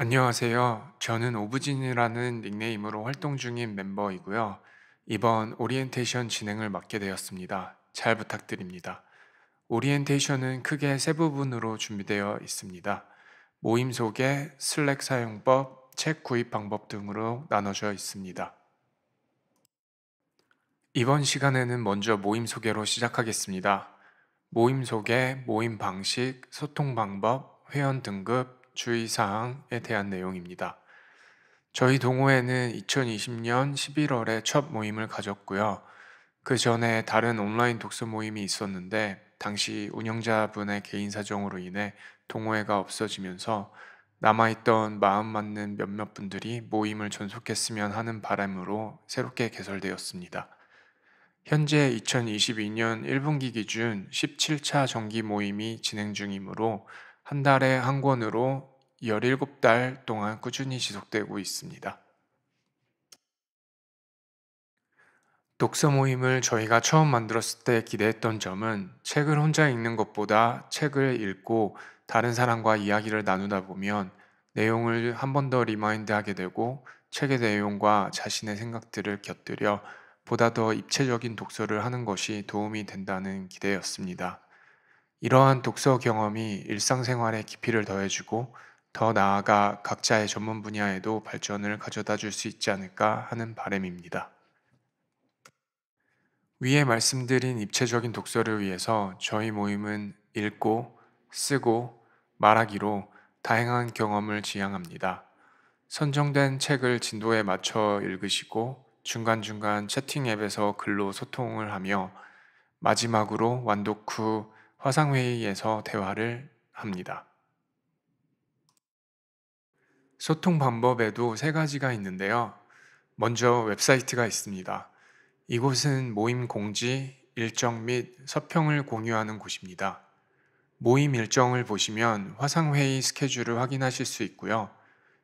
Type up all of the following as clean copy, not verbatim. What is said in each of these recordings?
안녕하세요. 저는 오브진이라는 닉네임으로 활동 중인 멤버이고요. 이번 오리엔테이션 진행을 맡게 되었습니다. 잘 부탁드립니다. 오리엔테이션은 크게 세 부분으로 준비되어 있습니다. 모임 소개, 슬랙 사용법, 책 구입 방법 등으로 나눠져 있습니다. 이번 시간에는 먼저 모임 소개로 시작하겠습니다. 모임 소개, 모임 방식, 소통 방법, 회원 등급, 주의사항에 대한 내용입니다. 저희 동호회는 2020년 11월에 첫 모임을 가졌고요. 그 전에 다른 온라인 독서 모임이 있었는데, 당시 운영자분의 개인 사정으로 인해 동호회가 없어지면서 남아있던 마음 맞는 몇몇 분들이 모임을 전속했으면 하는 바람으로 새롭게 개설되었습니다. 현재 2022년 1분기 기준 17차 정기 모임이 진행 중이므로 한 달에 한 권으로 17달 동안 꾸준히 지속되고 있습니다. 독서 모임을 저희가 처음 만들었을 때 기대했던 점은 책을 혼자 읽는 것보다 책을 읽고 다른 사람과 이야기를 나누다 보면 내용을 한 번 더 리마인드하게 되고 책의 내용과 자신의 생각들을 곁들여 보다 더 입체적인 독서를 하는 것이 도움이 된다는 기대였습니다. 이러한 독서 경험이 일상생활에 깊이를 더해주고 더 나아가 각자의 전문 분야에도 발전을 가져다 줄 수 있지 않을까 하는 바람입니다. 위에 말씀드린 입체적인 독서를 위해서 저희 모임은 읽고, 쓰고, 말하기로 다양한 경험을 지향합니다. 선정된 책을 진도에 맞춰 읽으시고 중간중간 채팅 앱에서 글로 소통을 하며 마지막으로 완독 후 화상회의에서 대화를 합니다. 소통 방법에도 세 가지가 있는데요. 먼저 웹사이트가 있습니다. 이곳은 모임 공지, 일정 및 서평을 공유하는 곳입니다. 모임 일정을 보시면 화상회의 스케줄을 확인하실 수 있고요.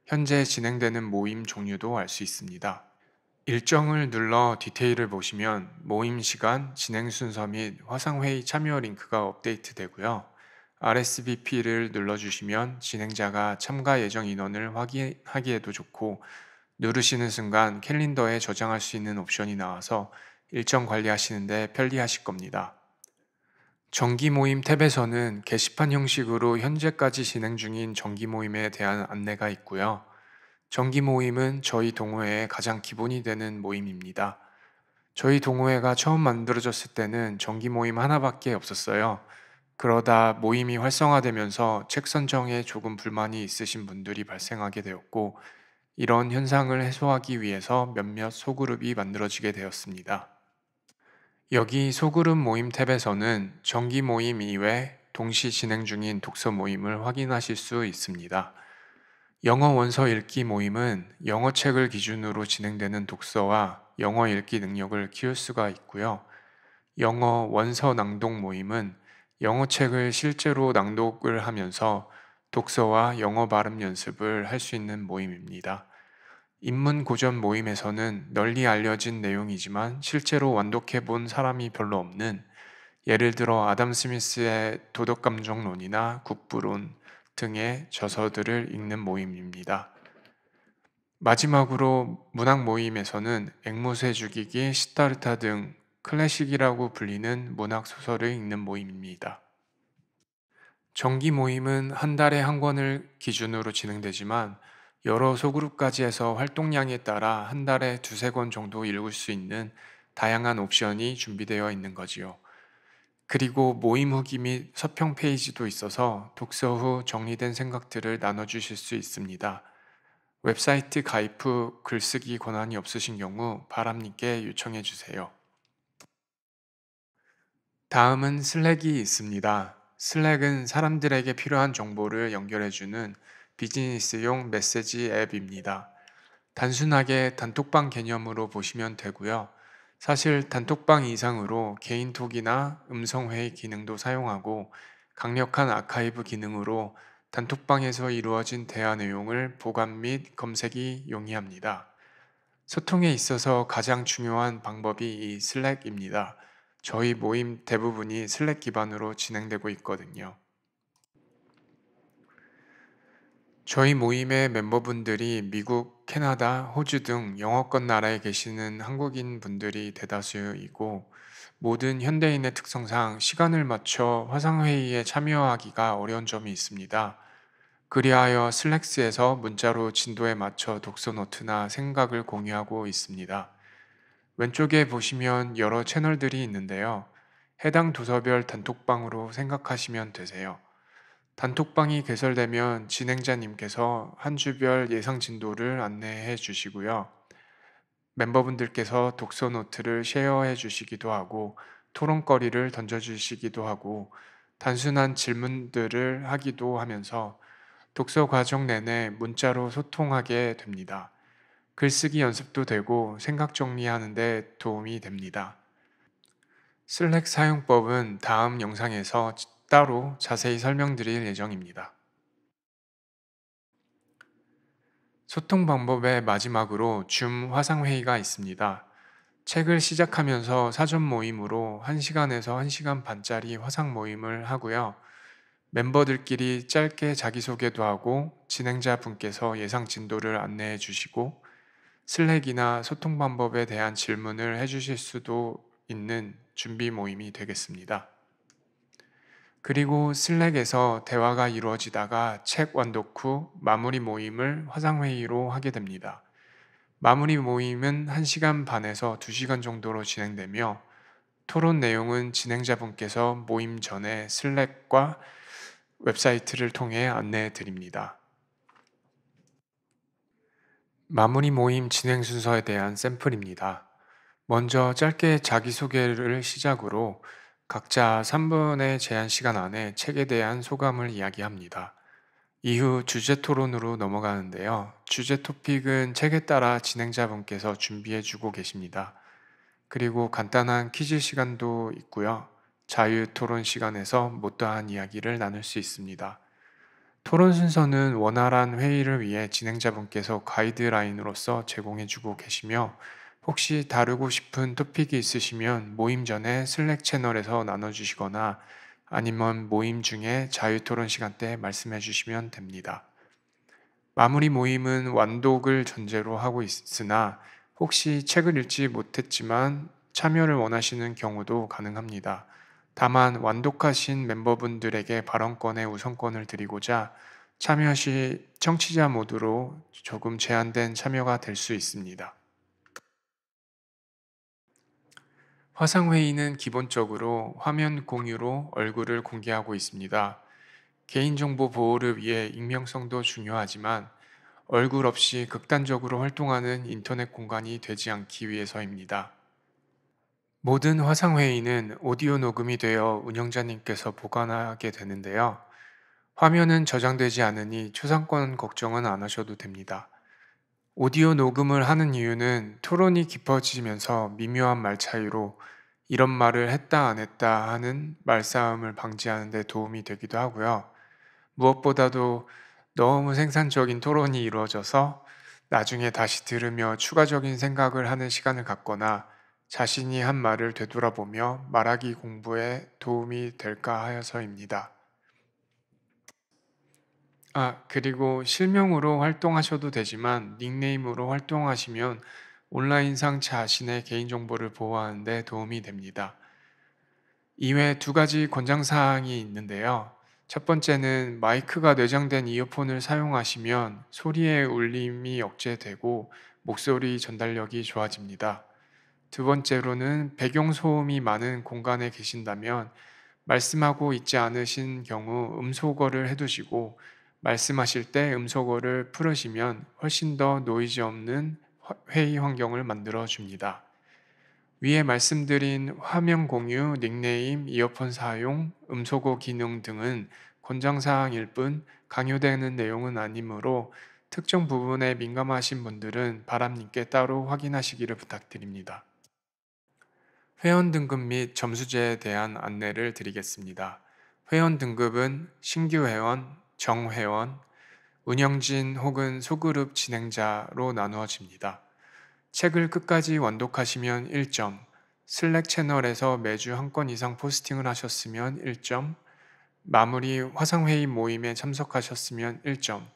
현재 진행되는 모임 종류도 알 수 있습니다. 일정을 눌러 디테일을 보시면 모임 시간, 진행 순서 및 화상회의 참여 링크가 업데이트 되고요. RSVP를 눌러주시면 진행자가 참가 예정 인원을 확인하기에도 좋고, 누르시는 순간 캘린더에 저장할 수 있는 옵션이 나와서 일정 관리하시는데 편리하실 겁니다. 정기 모임 탭에서는 게시판 형식으로 현재까지 진행 중인 정기 모임에 대한 안내가 있고요. 정기 모임은 저희 동호회의 가장 기본이 되는 모임입니다. 저희 동호회가 처음 만들어졌을 때는 정기 모임 하나밖에 없었어요. 그러다 모임이 활성화되면서 책 선정에 조금 불만이 있으신 분들이 발생하게 되었고, 이런 현상을 해소하기 위해서 몇몇 소그룹이 만들어지게 되었습니다. 여기 소그룹 모임 탭에서는 정기 모임 이외 동시 진행 중인 독서 모임을 확인하실 수 있습니다. 영어 원서 읽기 모임은 영어 책을 기준으로 진행되는 독서와 영어 읽기 능력을 키울 수가 있고요. 영어 원서 낭독 모임은 영어 책을 실제로 낭독을 하면서 독서와 영어 발음 연습을 할 수 있는 모임입니다. 인문 고전 모임에서는 널리 알려진 내용이지만 실제로 완독해 본 사람이 별로 없는, 예를 들어 아담 스미스의 도덕감정론이나 국부론 등의 저서들을 읽는 모임입니다. 마지막으로 문학 모임에서는 앵무새 죽이기, 시타르타 등 클래식이라고 불리는 문학 소설을 읽는 모임입니다. 정기 모임은 한 달에 한 권을 기준으로 진행되지만 여러 소그룹까지 해서 활동량에 따라 한 달에 두세 권 정도 읽을 수 있는 다양한 옵션이 준비되어 있는 거지요. 그리고 모임 후기 및 서평 페이지도 있어서 독서 후 정리된 생각들을 나눠주실 수 있습니다. 웹사이트 가입 후 글쓰기 권한이 없으신 경우 바람님께 요청해 주세요. 다음은 슬랙이 있습니다. 슬랙은 사람들에게 필요한 정보를 연결해주는 비즈니스용 메시지 앱입니다. 단순하게 단톡방 개념으로 보시면 되고요. 사실 단톡방 이상으로 개인톡이나 음성회의 기능도 사용하고 강력한 아카이브 기능으로 단톡방에서 이루어진 대화 내용을 보관 및 검색이 용이합니다. 소통에 있어서 가장 중요한 방법이 이 슬랙입니다. 저희 모임 대부분이 슬랙 기반으로 진행되고 있거든요. 저희 모임의 멤버분들이 미국, 캐나다, 호주 등 영어권 나라에 계시는 한국인 분들이 대다수이고, 모든 현대인의 특성상 시간을 맞춰 화상회의에 참여하기가 어려운 점이 있습니다. 그리하여 슬랙스에서 문자로 진도에 맞춰 독서 노트나 생각을 공유하고 있습니다. 왼쪽에 보시면 여러 채널들이 있는데요. 해당 도서별 단톡방으로 생각하시면 되세요. 단톡방이 개설되면 진행자님께서 한 주별 예상 진도를 안내해 주시고요. 멤버분들께서 독서 노트를 쉐어해 주시기도 하고, 토론거리를 던져주시기도 하고, 단순한 질문들을 하기도 하면서 독서 과정 내내 문자로 소통하게 됩니다. 글쓰기 연습도 되고 생각 정리하는 데 도움이 됩니다. 슬랙 사용법은 다음 영상에서 따로 자세히 설명드릴 예정입니다. 소통 방법의 마지막으로 줌 화상회의가 있습니다. 책을 시작하면서 사전 모임으로 1시간에서 1시간 반짜리 화상 모임을 하고요. 멤버들끼리 짧게 자기소개도 하고 진행자 분께서 예상 진도를 안내해 주시고 슬랙이나 소통 방법에 대한 질문을 해 주실 수도 있는 준비 모임이 되겠습니다. 그리고 슬랙에서 대화가 이루어지다가 책 완독 후 마무리 모임을 화상회의로 하게 됩니다. 마무리 모임은 1시간 반에서 2시간 정도로 진행되며 토론 내용은 진행자분께서 모임 전에 슬랙과 웹사이트를 통해 안내해 드립니다. 마무리 모임 진행 순서에 대한 샘플입니다. 먼저 짧게 자기소개를 시작으로 각자 3분의 제한 시간 안에 책에 대한 소감을 이야기합니다. 이후 주제 토론으로 넘어가는데요. 주제 토픽은 책에 따라 진행자분께서 준비해 주고 계십니다. 그리고 간단한 퀴즈 시간도 있고요. 자유 토론 시간에서 못다한 이야기를 나눌 수 있습니다. 토론 순서는 원활한 회의를 위해 진행자분께서 가이드라인으로서 제공해 주고 계시며, 혹시 다루고 싶은 토픽이 있으시면 모임 전에 슬랙 채널에서 나눠주시거나 아니면 모임 중에 자유 토론 시간 때 말씀해 주시면 됩니다. 마무리 모임은 완독을 전제로 하고 있으나 혹시 책을 읽지 못했지만 참여를 원하시는 경우도 가능합니다. 다만 완독하신 멤버분들에게 발언권의 우선권을 드리고자 참여 시 청취자 모드로 조금 제한된 참여가 될 수 있습니다. 화상회의는 기본적으로 화면 공유로 얼굴을 공개하고 있습니다. 개인정보 보호를 위해 익명성도 중요하지만 얼굴 없이 극단적으로 활동하는 인터넷 공간이 되지 않기 위해서입니다. 모든 화상회의는 오디오 녹음이 되어 운영자님께서 보관하게 되는데요. 화면은 저장되지 않으니 초상권 걱정은 안 하셔도 됩니다. 오디오 녹음을 하는 이유는 토론이 깊어지면서 미묘한 말 차이로 이런 말을 했다 안 했다 하는 말싸움을 방지하는 데 도움이 되기도 하고요. 무엇보다도 너무 생산적인 토론이 이루어져서 나중에 다시 들으며 추가적인 생각을 하는 시간을 갖거나 자신이 한 말을 되돌아보며 말하기 공부에 도움이 될까 하여서입니다. 그리고 실명으로 활동하셔도 되지만 닉네임으로 활동하시면 온라인상 자신의 개인정보를 보호하는 데 도움이 됩니다. 이외에 두 가지 권장사항이 있는데요. 첫 번째는 마이크가 내장된 이어폰을 사용하시면 소리의 울림이 억제되고 목소리 전달력이 좋아집니다. 두 번째로는 배경소음이 많은 공간에 계신다면 말씀하고 있지 않으신 경우 음소거를 해두시고 말씀하실 때 음소거를 풀으시면 훨씬 더 노이즈 없는 회의 환경을 만들어 줍니다. 위에 말씀드린 화면 공유, 닉네임, 이어폰 사용, 음소거 기능 등은 권장사항일 뿐 강요되는 내용은 아니므로 특정 부분에 민감하신 분들은 바람님께 따로 확인하시기를 부탁드립니다. 회원 등급 및 점수제에 대한 안내를 드리겠습니다. 회원 등급은 신규 회원, 정회원, 운영진 혹은 소그룹 진행자로 나누어집니다. 책을 끝까지 완독하시면 1점, 슬랙 채널에서 매주 한 건 이상 포스팅을 하셨으면 1점, 마무리 화상회의 모임에 참석하셨으면 1점,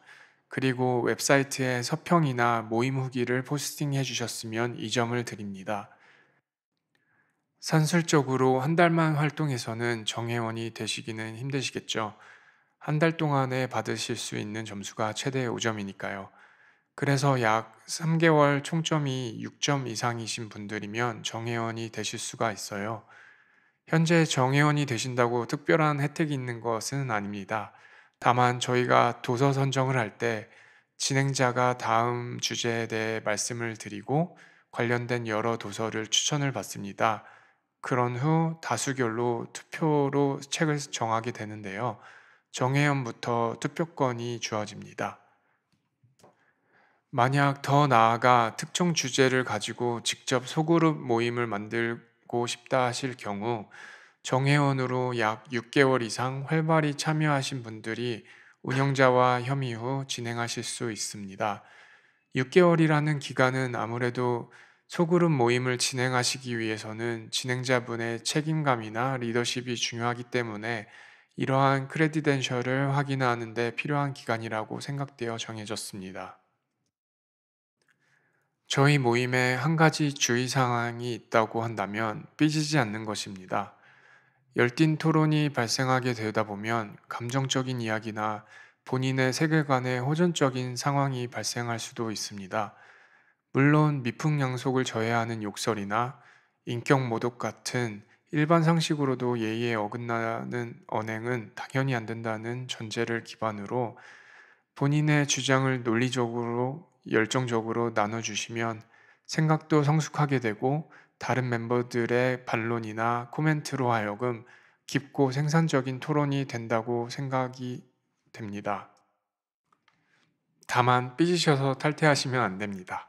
그리고 웹사이트에 서평이나 모임 후기를 포스팅해 주셨으면 2점을 드립니다. 산술적으로 한 달만 활동해서는 정회원이 되시기는 힘드시겠죠. 한 달 동안에 받으실 수 있는 점수가 최대 5점이니까요. 그래서 약 3개월 총점이 6점 이상이신 분들이면 정회원이 되실 수가 있어요. 현재 정회원이 되신다고 특별한 혜택이 있는 것은 아닙니다. 다만 저희가 도서 선정을 할 때 진행자가 다음 주제에 대해 말씀을 드리고 관련된 여러 도서를 추천을 받습니다. 그런 후 다수결로 투표로 책을 정하게 되는데요. 정회원부터 투표권이 주어집니다. 만약 더 나아가 특정 주제를 가지고 직접 소그룹 모임을 만들고 싶다 하실 경우 정회원으로 약 6개월 이상 활발히 참여하신 분들이 운영자와 협의 후 진행하실 수 있습니다. 6개월이라는 기간은 아무래도 소그룹 모임을 진행하시기 위해서는 진행자분의 책임감이나 리더십이 중요하기 때문에 이러한 크레디덴셜을 확인하는 데 필요한 기간이라고 생각되어 정해졌습니다. 저희 모임에 한 가지 주의사항이 있다고 한다면 삐지지 않는 것입니다. 열띤 토론이 발생하게 되다 보면 감정적인 이야기나 본인의 세계관에 호전적인 상황이 발생할 수도 있습니다. 물론 미풍양속을 저해하는 욕설이나 인격 모독 같은 일반 상식으로도 예의에 어긋나는 언행은 당연히 안 된다는 전제를 기반으로 본인의 주장을 논리적으로 열정적으로 나눠주시면 생각도 성숙하게 되고 다른 멤버들의 반론이나 코멘트로 하여금 깊고 생산적인 토론이 된다고 생각이 됩니다. 다만 삐지셔서 탈퇴하시면 안 됩니다.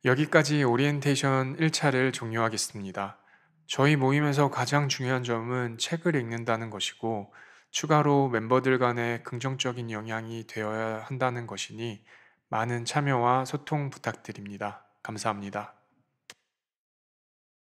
여기까지 오리엔테이션 1차를 종료하겠습니다. 저희 모임에서 가장 중요한 점은 책을 읽는다는 것이고 추가로 멤버들 간에 긍정적인 영향이 되어야 한다는 것이니 많은 참여와 소통 부탁드립니다. 감사합니다.